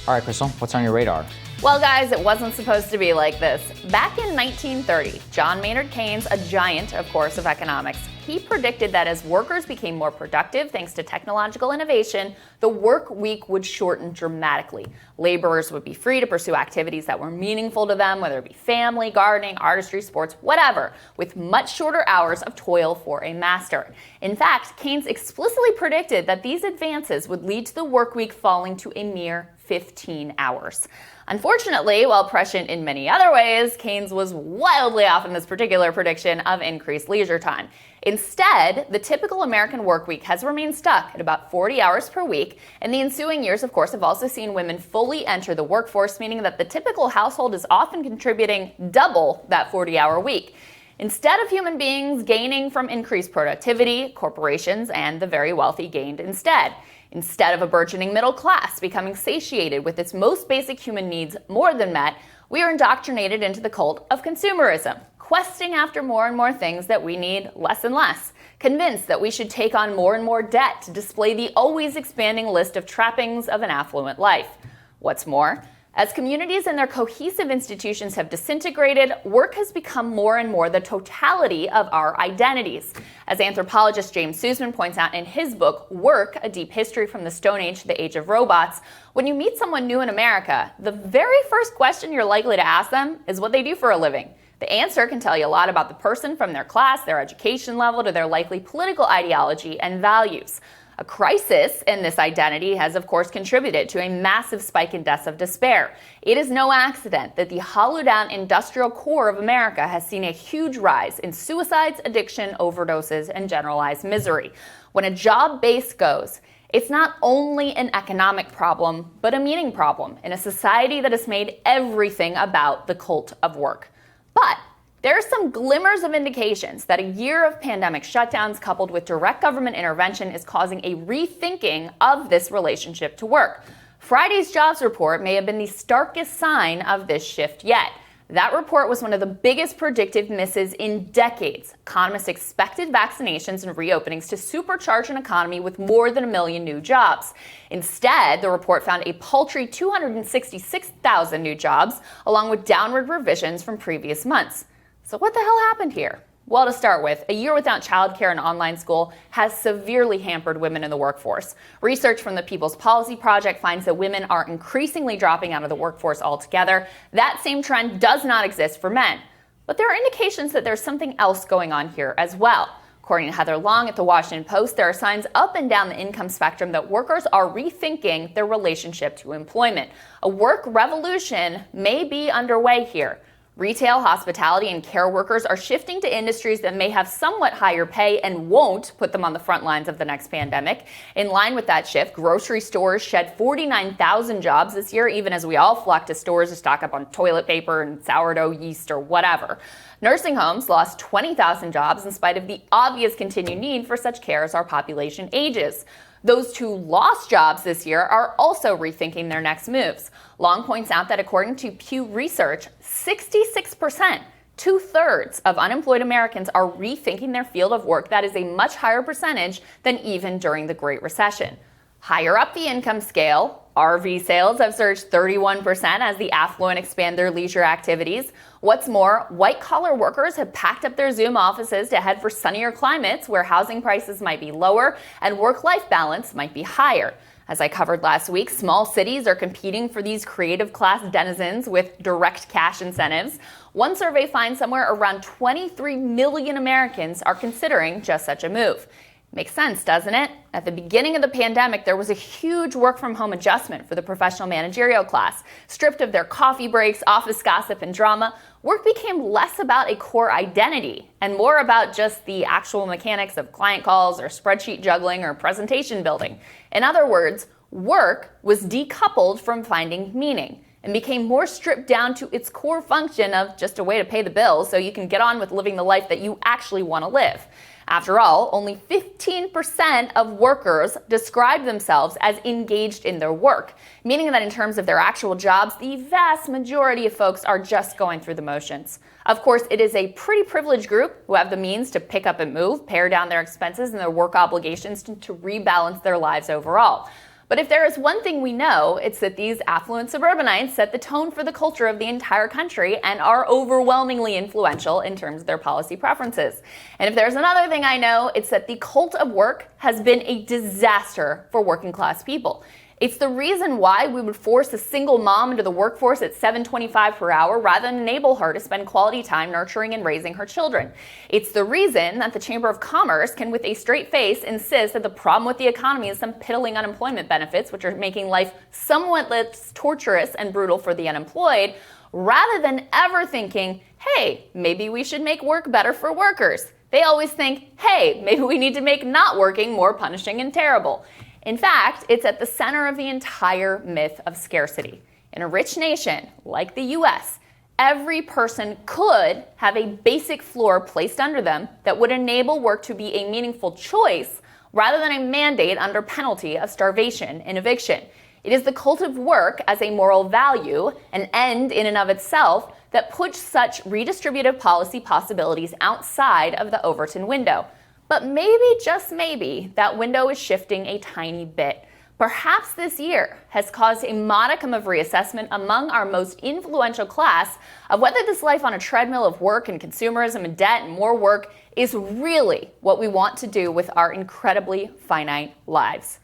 All right, Krystal, what's on your radar? Well, guys, it wasn't supposed to be like this. Back in 1930, John Maynard Keynes, a giant, of course, of economics, he predicted that as workers became more productive thanks to technological innovation, the work week would shorten dramatically. Laborers would be free to pursue activities that were meaningful to them, whether it be family, gardening, artistry, sports, whatever, with much shorter hours of toil for a master. In fact, Keynes explicitly predicted that these advances would lead to the work week falling to a mere 15 hours. Unfortunately, while prescient in many other ways, Keynes was wildly off in this particular prediction of increased leisure time. Instead, the typical American work week has remained stuck at about 40 hours per week, and the ensuing years, of course, have also seen women fully enter the workforce, meaning that the typical household is often contributing double that 40-hour week. Instead of human beings gaining from increased productivity, corporations and the very wealthy gained instead. Instead of a burgeoning middle class becoming satiated with its most basic human needs more than met, we are indoctrinated into the cult of consumerism, questing after more and more things that we need less and less, convinced that we should take on more and more debt to display the always expanding list of trappings of an affluent life. What's more, as communities and their cohesive institutions have disintegrated, work has become more and more the totality of our identities. As anthropologist James Sussman points out in his book, Work, A Deep History from the Stone Age to the Age of Robots, when you meet someone new in America, the very first question you're likely to ask them is what they do for a living. The answer can tell you a lot about the person, from their class, their education level, to their likely political ideology and values. A crisis in this identity has, of course, contributed to a massive spike in deaths of despair. It is no accident that the hollowed-out industrial core of America has seen a huge rise in suicides, addiction, overdoses, and generalized misery. When a job base goes, it's not only an economic problem, but a meaning problem in a society that has made everything about the cult of work. But there are some glimmers of indications that a year of pandemic shutdowns coupled with direct government intervention is causing a rethinking of this relationship to work. Friday's jobs report may have been the starkest sign of this shift yet. That report was one of the biggest predictive misses in decades. Economists expected vaccinations and reopenings to supercharge an economy with more than 1 million new jobs. Instead, the report found a paltry 266,000 new jobs, along with downward revisions from previous months. So what the hell happened here? Well, to start with, a year without childcare and online school has severely hampered women in the workforce. Research from the People's Policy Project finds that women are increasingly dropping out of the workforce altogether. That same trend does not exist for men. But there are indications that there's something else going on here as well. According to Heather Long at the Washington Post, there are signs up and down the income spectrum that workers are rethinking their relationship to employment. A work revolution may be underway here. Retail, hospitality, and care workers are shifting to industries that may have somewhat higher pay and won't put them on the front lines of the next pandemic. In line with that shift, grocery stores shed 49,000 jobs this year, even as we all flock to stores to stock up on toilet paper and sourdough yeast or whatever. Nursing homes lost 20,000 jobs in spite of the obvious continued need for such care as our population ages. Those who lost jobs this year are also rethinking their next moves. Long points out that according to Pew Research, 66%, 2/3 of unemployed Americans are rethinking their field of work. That is a much higher percentage than even during the Great Recession. Higher up the income scale, RV sales have surged 31% as the affluent expand their leisure activities. What's more, white-collar workers have packed up their Zoom offices to head for sunnier climates where housing prices might be lower and work-life balance might be higher. As I covered last week, small cities are competing for these creative class denizens with direct cash incentives. One survey finds somewhere around 23 million Americans are considering just such a move. Makes sense, doesn't it? At the beginning of the pandemic, there was a huge work-from-home adjustment for the professional managerial class. Stripped of their coffee breaks, office gossip, and drama, work became less about a core identity and more about just the actual mechanics of client calls or spreadsheet juggling or presentation building. In other words, work was decoupled from finding meaning and became more stripped down to its core function of just a way to pay the bills so you can get on with living the life that you actually want to live. After all, only 15% of workers describe themselves as engaged in their work, meaning that in terms of their actual jobs, the vast majority of folks are just going through the motions. Of course, it is a pretty privileged group who have the means to pick up and move, pare down their expenses and their work obligations to rebalance their lives overall. But if there is one thing we know, it's that these affluent suburbanites set the tone for the culture of the entire country and are overwhelmingly influential in terms of their policy preferences. And if there's another thing I know, it's that the cult of work has been a disaster for working class people. It's the reason why we would force a single mom into the workforce at $7.25 per hour rather than enable her to spend quality time nurturing and raising her children. It's the reason that the Chamber of Commerce can, with a straight face, insist that the problem with the economy is some piddling unemployment benefits, which are making life somewhat less torturous and brutal for the unemployed, rather than ever thinking, hey, maybe we should make work better for workers. They always think, hey, maybe we need to make not working more punishing and terrible. In fact, it's at the center of the entire myth of scarcity. In a rich nation like the US, every person could have a basic floor placed under them that would enable work to be a meaningful choice rather than a mandate under penalty of starvation and eviction. It is the cult of work as a moral value, an end in and of itself, that puts such redistributive policy possibilities outside of the Overton window. But maybe, just maybe, that window is shifting a tiny bit. Perhaps this year has caused a modicum of reassessment among our most influential class of whether this life on a treadmill of work and consumerism and debt and more work is really what we want to do with our incredibly finite lives.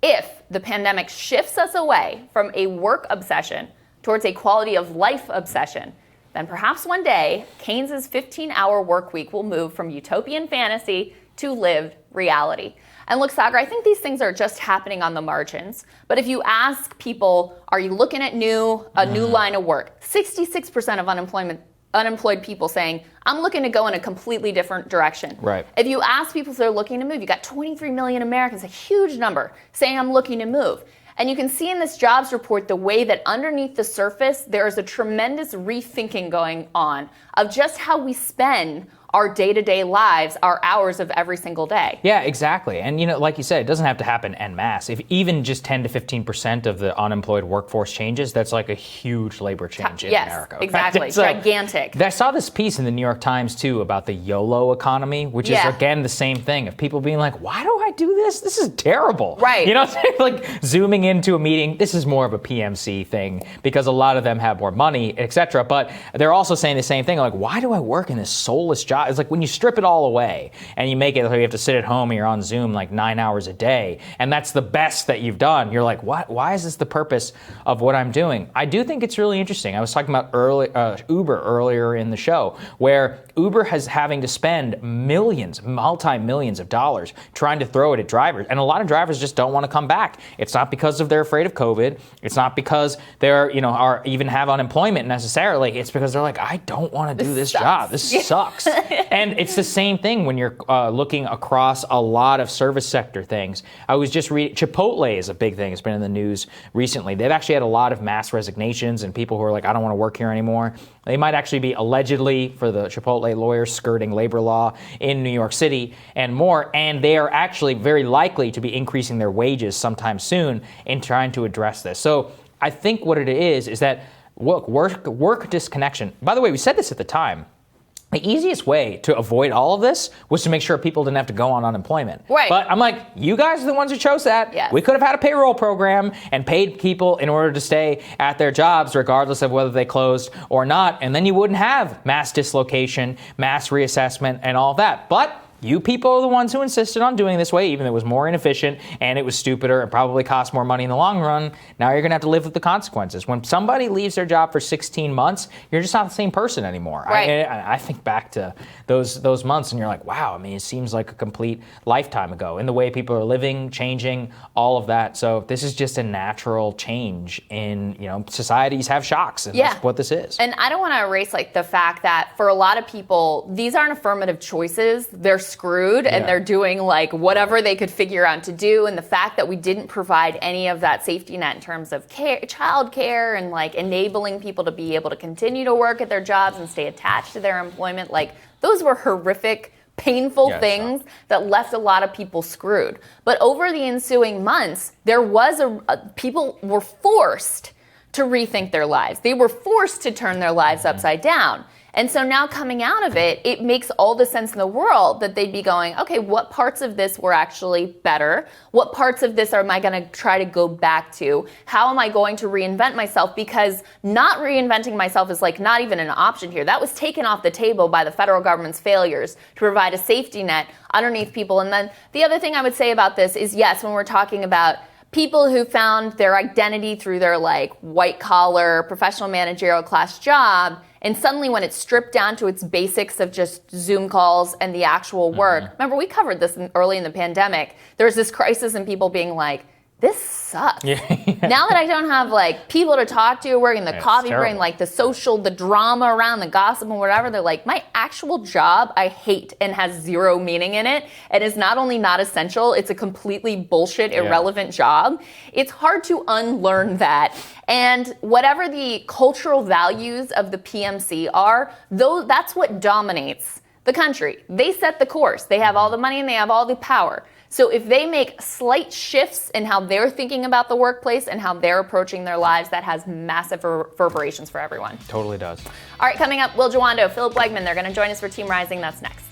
If the pandemic shifts us away from a work obsession towards a quality of life obsession, then perhaps one day Keynes's 15-hour work week will move from utopian fantasy to lived reality. And look, Sagar, I think these things are just happening on the margins. But if you ask people, are you looking at a new line of work? 66% of unemployed people saying, I'm looking to go in a completely different direction. Right. If you ask people if they're looking to move, you got 23 million Americans, a huge number, saying I'm looking to move. And you can see in this jobs report the way that underneath the surface, there is a tremendous rethinking going on of just how we spend our day-to-day lives, our hours of every single day. Yeah, exactly. And, like you said, it doesn't have to happen en masse. If even just 10 to 15% of the unemployed workforce changes, that's like a huge labor change in America. Exactly. Gigantic. I saw this piece in the New York Times, too, about the Yolo economy, which is, again, the same thing of people being like, why do I do this? This is terrible. Right. Like zooming into a meeting, this is more of a PMC thing because a lot of them have more money, etc. But they're also saying the same thing, like, why do I work in this soulless job? It's like when you strip it all away and you make it like you have to sit at home and you're on Zoom like 9 hours a day, and that's the best that you've done. You're like, what? Why is this the purpose of what I'm doing? I do think it's really interesting. I was talking about Uber earlier in the show, where Uber has having to spend millions, multi-millions of dollars trying to throw it at drivers. And a lot of drivers just don't want to come back. It's not because they're afraid of COVID. It's not because they're, are even have unemployment necessarily. It's because they're like, I don't want to do this job. This sucks. And it's the same thing when you're looking across a lot of service sector things. I was just reading, Chipotle is a big thing. It's been in the news recently. They've actually had a lot of mass resignations and people who are like, I don't want to work here anymore. They might actually be allegedly, for the Chipotle lawyers, skirting labor law in New York City and more. And they are actually very likely to be increasing their wages sometime soon in trying to address this. So I think what it is that work disconnection. By the way, we said this at the time. The easiest way to avoid all of this was to make sure people didn't have to go on unemployment. Right. But I'm like, you guys are the ones who chose that. Yes. We could have had a payroll program and paid people in order to stay at their jobs, regardless of whether they closed or not. And then you wouldn't have mass dislocation, mass reassessment, and all that. But you people are the ones who insisted on doing this way, even though it was more inefficient and it was stupider and probably cost more money in the long run. Now you're going to have to live with the consequences. When somebody leaves their job for 16 months, you're just not the same person anymore. Right. I think back to those months and you're like, wow, I mean, it seems like a complete lifetime ago in the way people are living, changing, all of that. So this is just a natural change in, societies have shocks, and that's what this is. And I don't want to erase the fact that for a lot of people, these aren't affirmative choices. They're screwed and they're doing whatever they could figure out to do. And the fact that we didn't provide any of that safety net in terms of child care and enabling people to be able to continue to work at their jobs and stay attached to their employment, those were horrific, painful things that left a lot of people screwed. But over the ensuing months, there was people were forced to rethink their lives. They were forced to turn their lives upside down. And so now coming out of it, it makes all the sense in the world that they'd be going, okay, what parts of this were actually better? What parts of this am I going to try to go back to? How am I going to reinvent myself? Because not reinventing myself is like not even an option here. That was taken off the table by the federal government's failures to provide a safety net underneath people. And then the other thing I would say about this is, yes, when we're talking about people who found their identity through their like white collar, professional managerial class job, and suddenly when it's stripped down to its basics of just Zoom calls and the actual work. Remember, we covered this early in the pandemic. There was this crisis in people being like, this sucks. Yeah. Now that I don't have like people to talk to, working the coffee brain, like the social, the drama around, the gossip and whatever, they're like, my actual job I hate and has zero meaning in it and is not only not essential, it's a completely bullshit, irrelevant job. It's hard to unlearn that. And whatever the cultural values of the PMC are, that's what dominates the country. They set the course. They have all the money and they have all the power. So if they make slight shifts in how they're thinking about the workplace and how they're approaching their lives, that has massive reverberations for everyone. Totally does. All right, coming up, Will Jawando, Philip Wegman, they're going to join us for Team Rising. That's next.